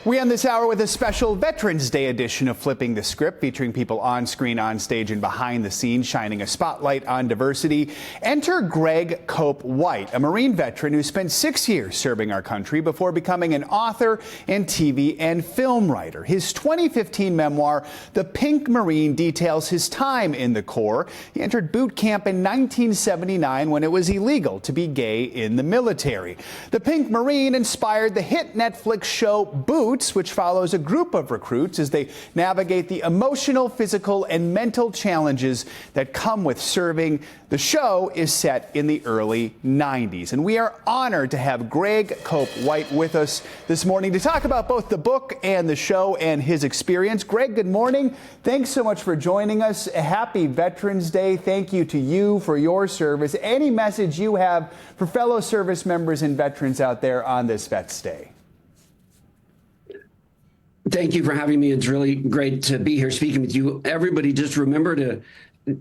We end this hour with a special Veterans Day edition of Flipping the Script, featuring people on screen, on stage, and behind the scenes, shining a spotlight on diversity. Enter Greg Cope White, a Marine veteran who spent 6 years serving our country before becoming an author and TV and film writer. His 2015 memoir, The Pink Marine, details his time in the Corps. He entered boot camp in 1979 when it was illegal to be gay in the military. The Pink Marine inspired the hit Netflix show Boots, which follows a group of recruits as they navigate the emotional, physical, and mental challenges that come with serving. The show is set in the early 90s, and we are honored to have Greg Cope White with us this morning to talk about both the book and the show and his experience. Greg, good morning. Thanks so much for joining us. Happy Veterans Day. Thank you to you for your service. Any message you have for fellow service members and veterans out there on this Vets Day? Thank you for having me. It's really great to be here speaking with you. Everybody, just remember to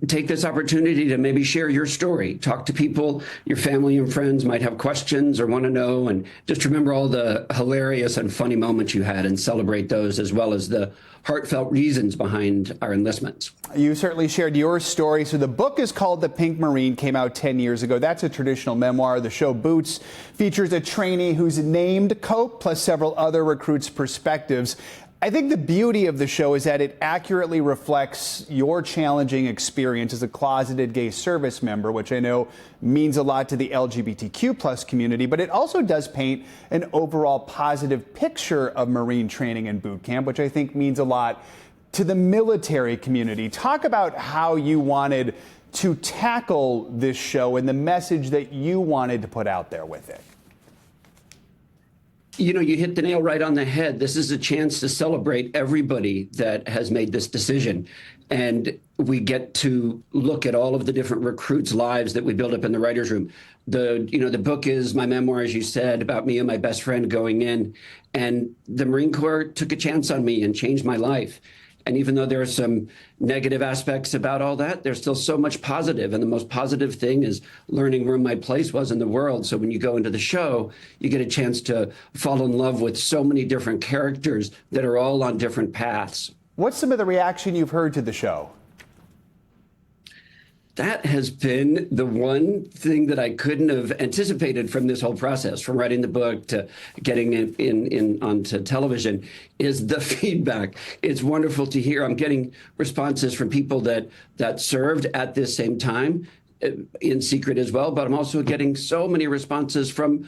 take this opportunity to maybe share your story. Talk to people, your family and friends might have questions or want to know, and just remember all the hilarious and funny moments you had and celebrate those, as well as the heartfelt reasons behind our enlistments. You certainly shared your story. So the book is called The Pink Marine, came out 10 years ago. That's a traditional memoir. The show Boots features a trainee who's named Cope, plus several other recruits' perspectives. I think the beauty of the show is that it accurately reflects your challenging experience as a closeted gay service member, which I know means a lot to the LGBTQ plus community, but it also does paint an overall positive picture of Marine training and boot camp, which I think means a lot to the military community. Talk about how you wanted to tackle this show and the message that you wanted to put out there with it. You know, you hit the nail right on the head. This is a chance to celebrate everybody that has made this decision. And we get to look at all of the different recruits' lives that we build up in the writer's room. The book is my memoir, as you said, about me and my best friend going in. And the Marine Corps took a chance on me and changed my life. And even though there are some negative aspects about all that, there's still so much positive. And the most positive thing is learning where my place was in the world. So when you go into the show, you get a chance to fall in love with so many different characters that are all on different paths. What's some of the reaction you've heard to the show? That has been the one thing that I couldn't have anticipated from this whole process, from writing the book to getting it in onto television, is the feedback. It's wonderful to hear. I'm getting responses from people that served at this same time in secret as well, but I'm also getting so many responses from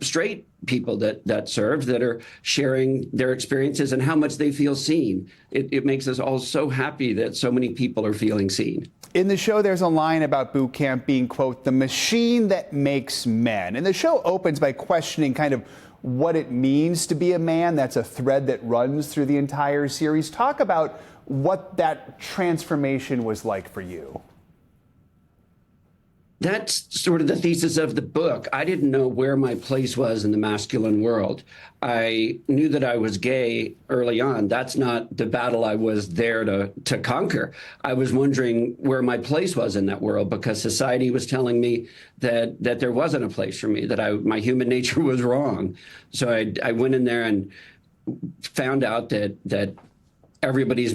straight people that served, that are sharing their experiences and how much they feel seen. It makes us all so happy that so many people are feeling seen. In the show, there's a line about boot camp being, quote, the machine that makes men. And the show opens by questioning kind of what it means to be a man. That's a thread that runs through the entire series. Talk about what that transformation was like for you. That's sort of the thesis of the book. I didn't know where my place was in the masculine world. I knew that I was gay early on. That's not the battle I was there to conquer. I was wondering where my place was in that world, because society was telling me that there wasn't a place for me, that my human nature was wrong. So I went in there and found out that everybody's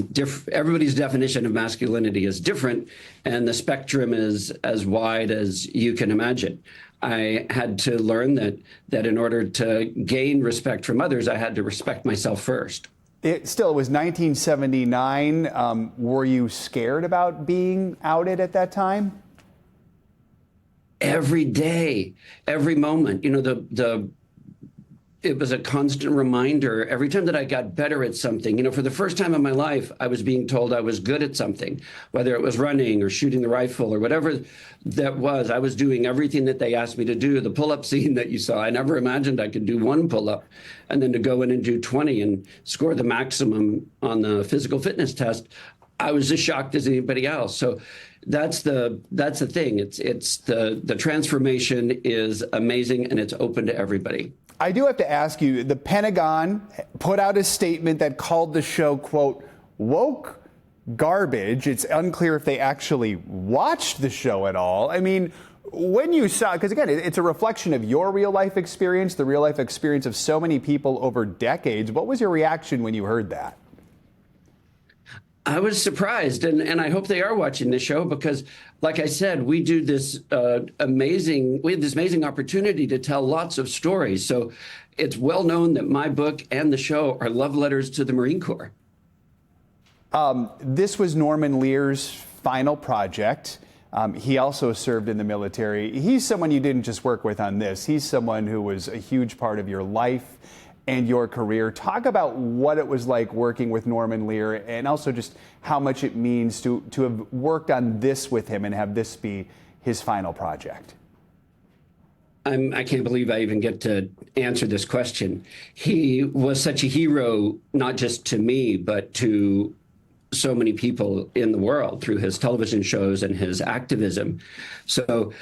definition of masculinity is different, and the spectrum is as wide as you can imagine. I had to learn that in order to gain respect from others, I had to respect myself first. It was 1979. Were you scared about being outed at that time? Every day, every moment, it was a constant reminder every time that I got better at something. For the first time in my life, I was being told I was good at something, whether it was running or shooting the rifle or whatever that was. I was doing everything that they asked me to do. The pull-up scene that you saw, I never imagined I could do one pull-up, and then to go in and do 20 and score the maximum on the physical fitness test. I was as shocked as anybody else. So that's the thing. It's the transformation is amazing, and it's open to everybody. I do have to ask you, the Pentagon put out a statement that called the show, quote, woke garbage. It's unclear if they actually watched the show at all. I mean, When you saw, because again, it's a reflection of your real life experience, the real life experience of so many people over decades. What was your reaction when you heard that? I was surprised, and I hope they are watching this show because, like I said, we do this we have this amazing opportunity to tell lots of stories. So it's well known that my book and the show are love letters to the Marine Corps. This was Norman Lear's final project. He also served in the military. He's someone you didn't just work with on this. He's someone who was a huge part of your life and your career. Talk about what it was like working with Norman Lear and also just how much it means to have worked on this with him and have this be his final project. I can't believe I even get to answer this question. He was such a hero, not just to me, but to so many people in the world through his television shows and his activism. So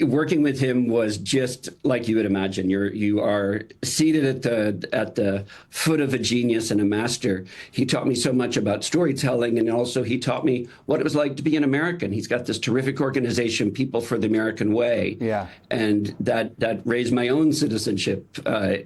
working with him was just like you would imagine. You are seated at the foot of a genius and a master. He taught me so much about storytelling, and also he taught me what it was like to be an American. He's got this terrific organization, People for the American Way, and that raised my own citizenship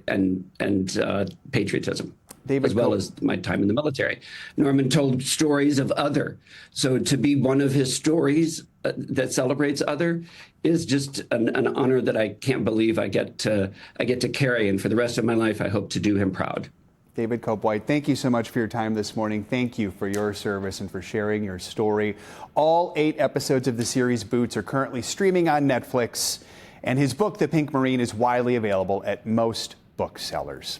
and patriotism. As well as my time in the military. Norman told stories of other. So to be one of his stories that celebrates other is just an honor that I can't believe I get to carry. And for the rest of my life, I hope to do him proud. David Cope White, thank you so much for your time this morning. Thank you for your service and for sharing your story. All 8 episodes of the series Boots are currently streaming on Netflix, and his book, The Pink Marine, is widely available at most booksellers.